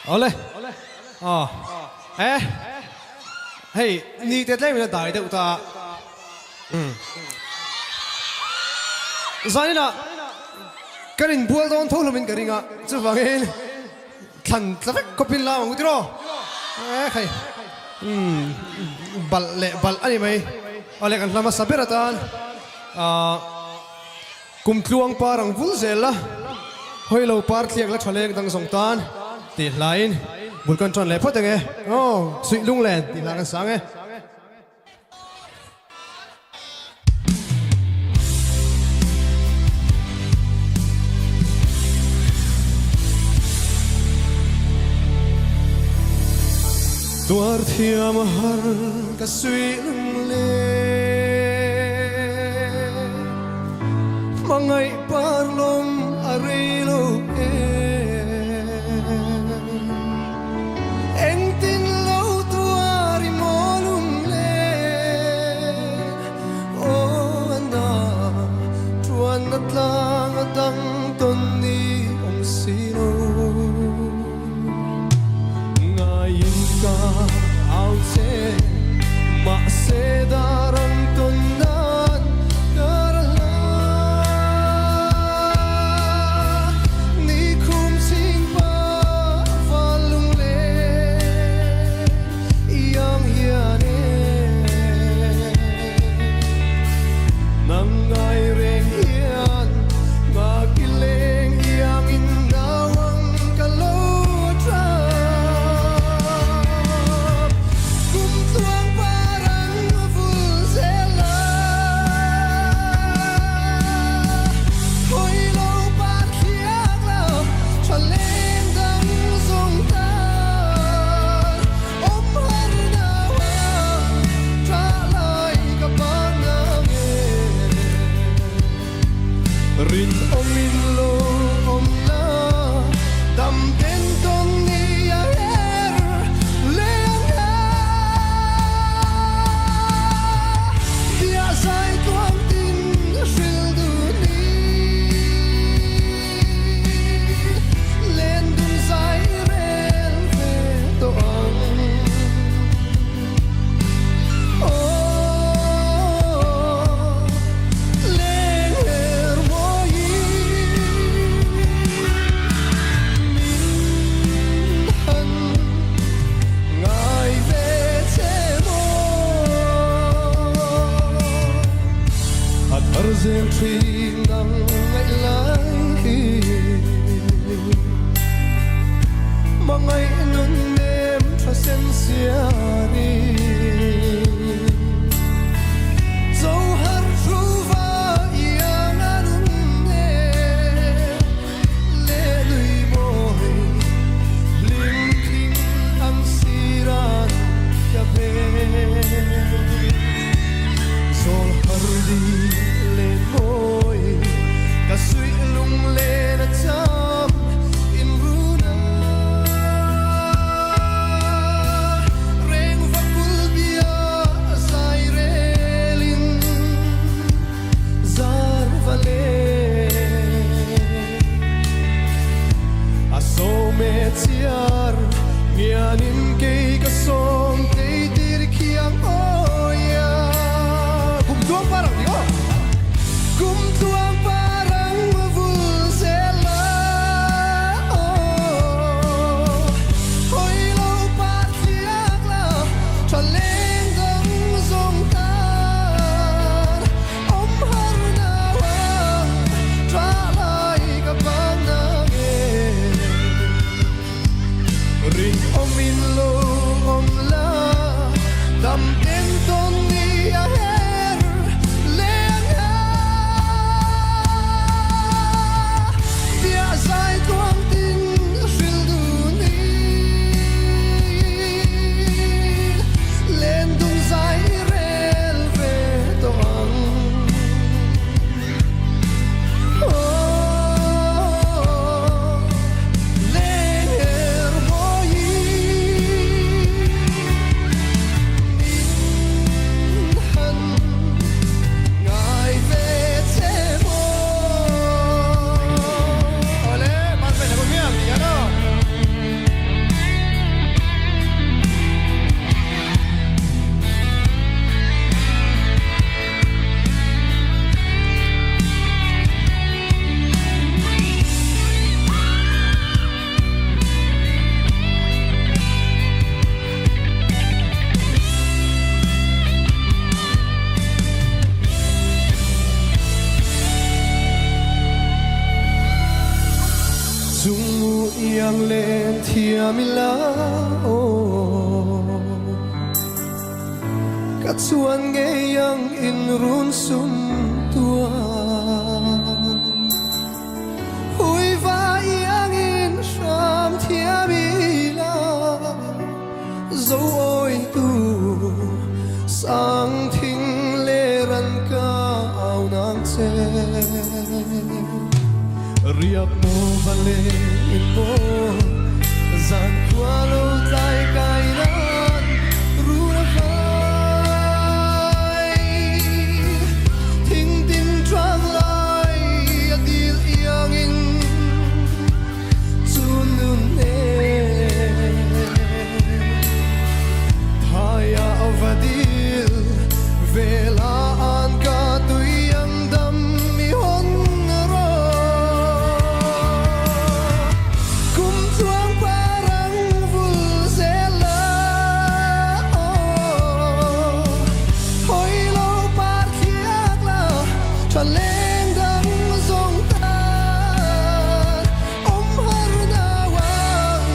Ole. Hey, ni Lunglei Ni Taite ta. Zaina. Karin bual don tholo min karinga. Chu wangin. Than tlak kopin la mang utiro. Khai. Bal ani mai. Ole kan lama saberatan. Kum tluang parang vulzela. Hoi lo par tliak la thaleng dang song tan. Ti lain. Bulkan tron le phot nge. Sui Lunglei ti la kan sang nge. Tuar thiam har ka sui Lunglei mangai parlom arilo eng tin lo tuari mo Lunglei o anda tuan atlang adang ton ni om sino ngayon ka out se ma se darang tonan karala ni kum sing pa van Lunglei yang hiane nang ngai reng hian ma kileng yang indawang kalau rin omin lo om la dam den ton ni a er leanga dia sai tuang tin shil du ni len dun sai ren fe to ang Arzen tring nang ngai lai mangai nun nem trasen siani zo har truva yang anun ne le lui boy ling king ang siran ya be sol hardi boy ka sui Lunglei na cham in runa reng vakul bia sai relin zar vale aso me tiar mianin ke ka som te dir kiang oya kum do parang yo kum tuang parang vulzela hoi lo pat thiak la thaleng dang song tan om har na wang tra lai ka pang na nge ring om in lo om la dung mu yang lên thiam la o cắt xuân nghe yang in run sum tua hui va yang in sham thiam la dấu ôi tu sang thinh lê ran ca ao nang che riap mo vale in mo zan qua lâu tai cai nan ru na phai thinh tin trang lai adil yang in chun nun ne thaya avadil vela an ka tuyang dam mi hon ro kum chuang parang vul zela hoi lo par khiak la chan leng dang zong ta om har na wang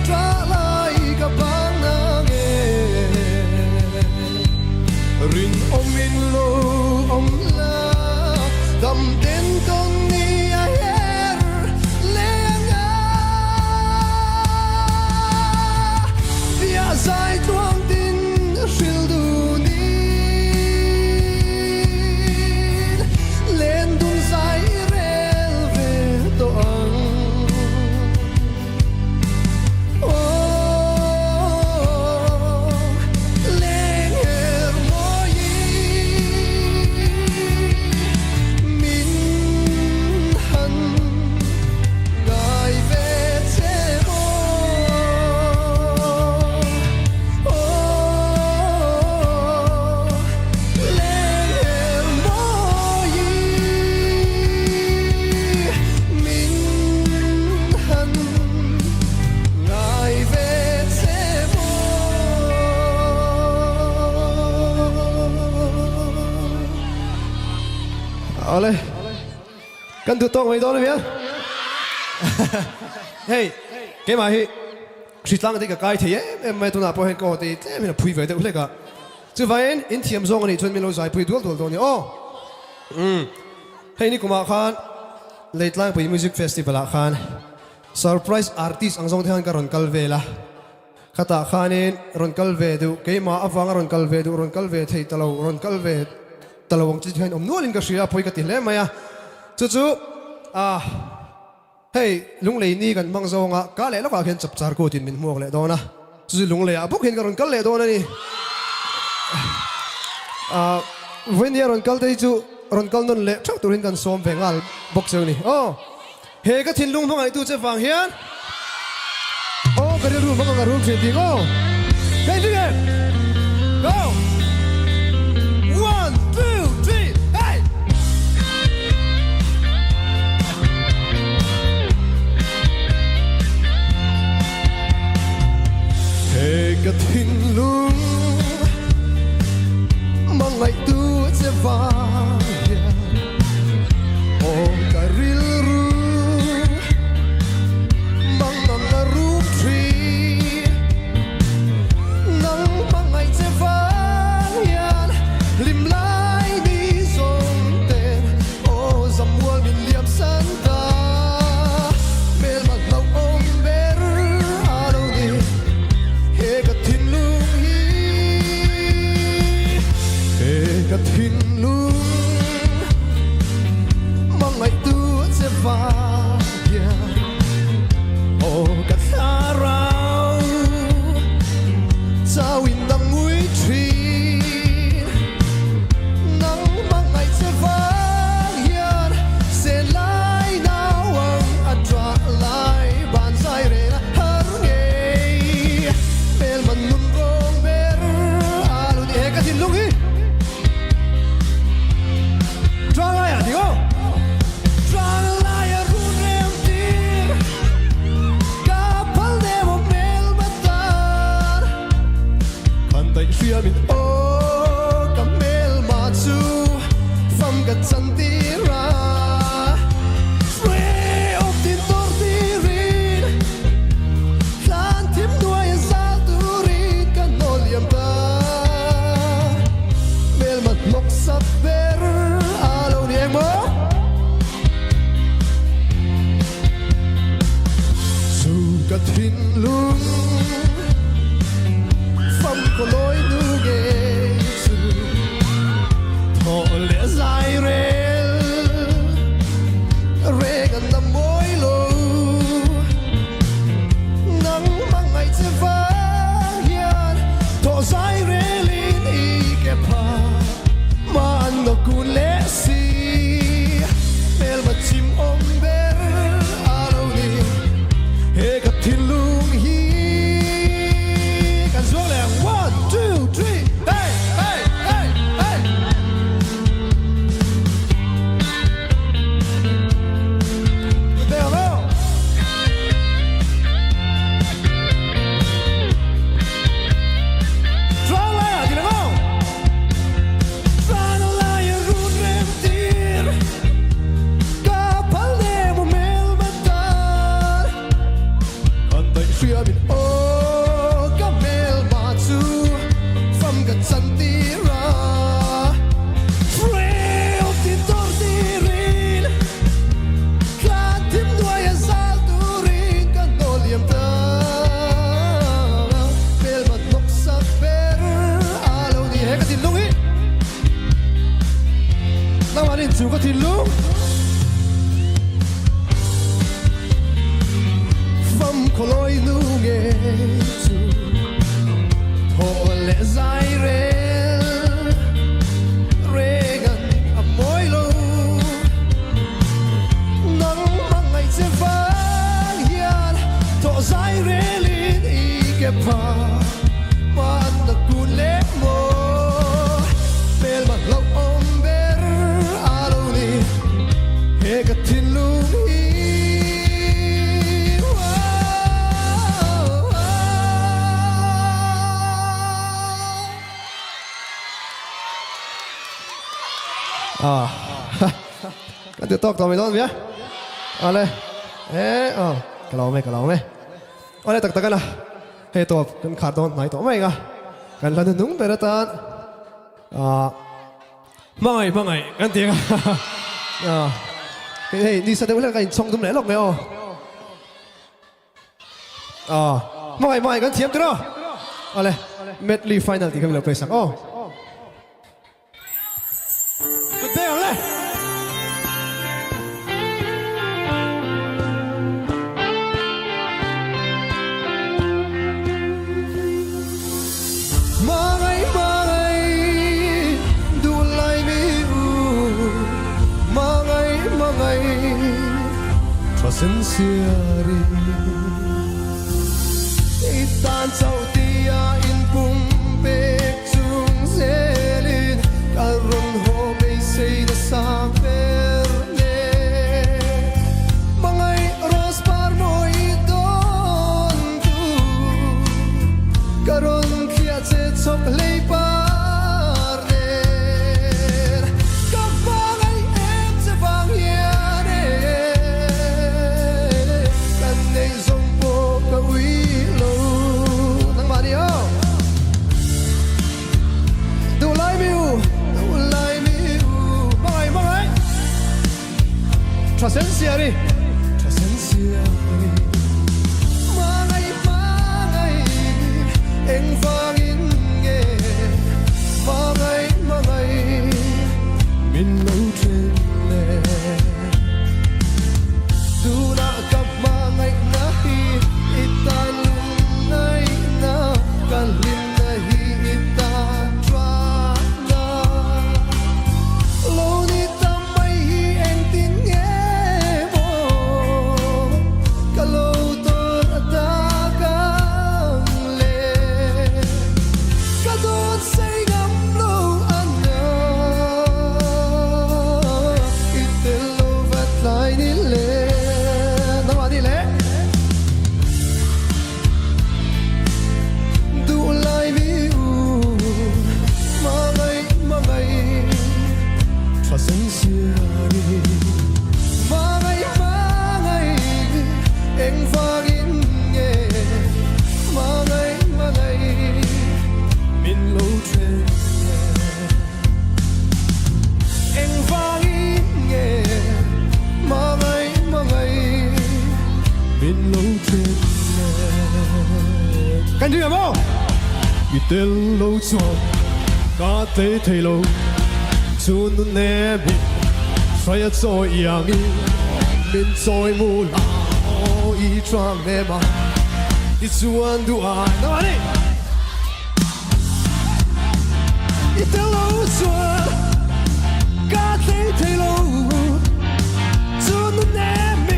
tra lai ka bang na nge rin om in lo om la dam den ton ni a her lenga via sai tuang tin shil du ni len dun sai rel ve to ang leng her mo yi min han ngai ve che mo leng her mo yi min han ngai ve che mo Ale, kan tu tong mai đó đấy hey, cái mà hi, suy lăng cái cái thì em mai tu na po hen ko thì em là pui về được lấy cả, chứ vậy in thiam zong này chuẩn bị lâu dài pui đuổi đuổi này, hey ni kuma khan, late lang pui music festival khan, surprise artist ang zong thian ka ron kal về la, kata khanin ron kal về du, cái mà avang ron kal về du, ron kal về thầy talo ron kal về talawang chi hen nualin ka shria poi ka ti le maya chu hey lunglei ni kan mang zonga ka le la ka khen chap char ko tin min muak le dona chu lunglei a bok hen ka ron kal le dona ni when ya ron kal dei chu ron kal non le chak turin kan som vengal bok cheu ni he ka thin lung mangai tu che wang hian ka ru ma ka ru che ti go hey dig go 1, 2, 3, hey! Hey, cái thinh lung mang lại tu sẽ vang oh cái ril ru mang nằm là rung tree nắng mang ngày cả thìn lung phong có lối nu ghê sự thọ lẽ dài rê gần năm mối lô nắng mang ngày sẽ vã hiền thọ dài rê linh y kẹp hà mà anh nó cuốn lẽ si mel mà chim ôm bé à đâu đi hệ gặp thiên lung hi cần xuống lẹ 1, 2, 3 hey hey hey hey Bèo bèo Tròn lại à thì là không Tròn lại à run rem tir Kapal ne mo mel matar Còn tay xuyên mình ô Ka mel mà chu Pham ka chan tira Frail tin tor tirin Ka tim nuai a zal turin Ka no liam ta Mel mat nok sak ber Alo ni he ka tin lung hi Nang manin chu ka tin lung Pham ko loi nu nghe chu Hồ lẽ dài rê gần à mối lâu nắng mang ngày sẽ vang hiền thọ dài rê linh y kẹp hà mà anh đã cuốn lẽ mô bel mặt lâu ôm bé à lâu đi hệ cả thiên lung hi Kan tu talk tao mày nói gì á? Đây, cái lẩu mày. Đây tắc cái nào? Hey to, kan khát don này to mày à? Kan lần nung bê ta. Mangai, kan tiếng à? Hey, đi sao đây cái song tụm lẽ lọc mày Mangai, kan thiếm cái đó. Đây, medley final thì không được play sang. Bèo lên Mangai du lai mi Mangai cho sinh siari Itan sau tia in pum bek chung zelin Karun ho say the sang verde Mangai ros par moi don tu Karon kia che chok lei par der Ka mangai em che vang hiane Kan nei zong po ka ui lo Nang mari ho Du lai miu Trasensia đi Mangai Anh vang in nghe Mangai Min lâu trên lệ Du na cặp mangai na hi Itan lung nai na Kan lin na hi itan tra na Lâu ni tam mai hi anh tin nghe bên lâu trên 跟住有冇？一條路上，家地鐵路，轉到那邊，水一再揚起，面再冇啦，我一轉咩嘛，一轉都愛，那麼你，一條路上，家地鐵路，轉到那邊，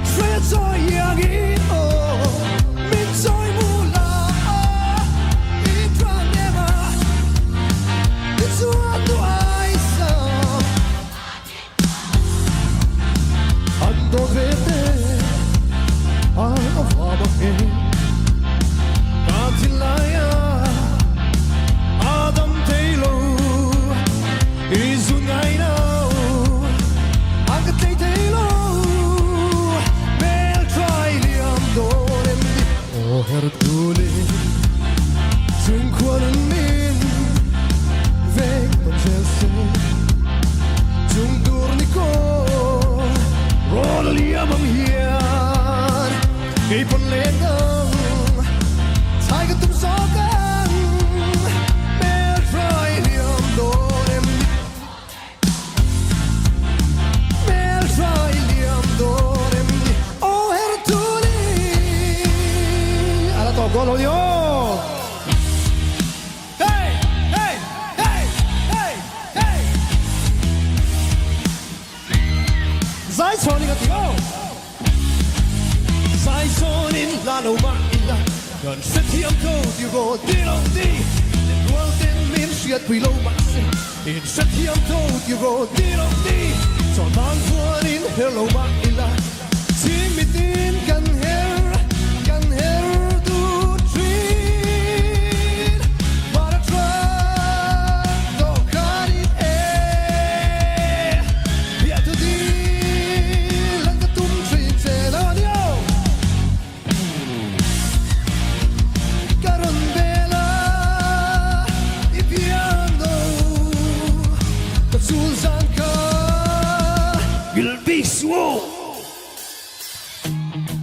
水一再揚起，面再冇。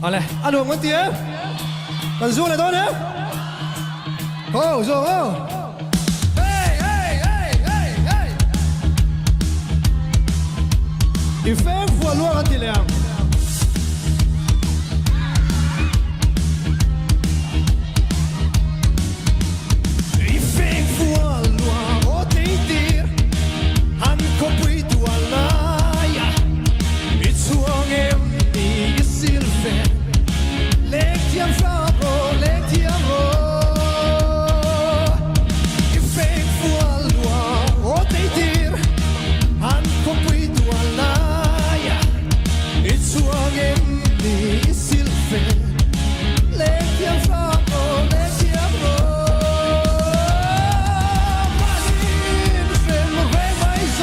好嘞，阿龙问题，跟住嚟多呢？好，走哦。你吩咐我个质量。你吩咐我地點，喊個背度來呀，你錯嘅你是非。Lectiam faro, lectiam ro. I feng fualua, o teitir, han compuito alaia. It's wangem ni silfe. Lectiam faro, lectiam ro. Manin fem re maiso,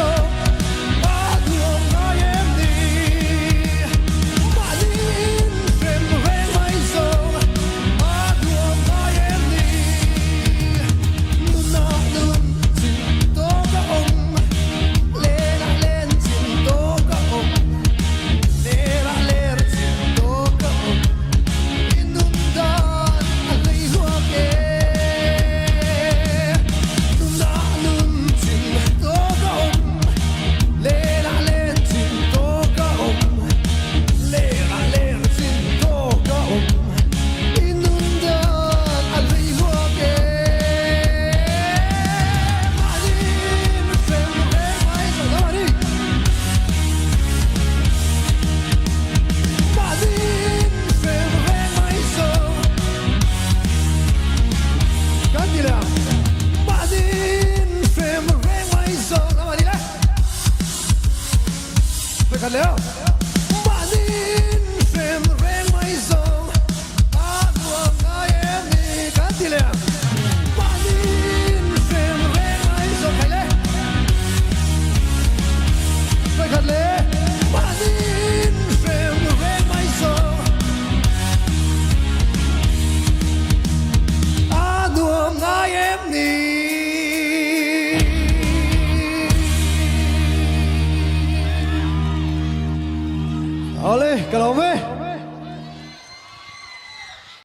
aduom naiem ni. Manin fem re Oleh, kalau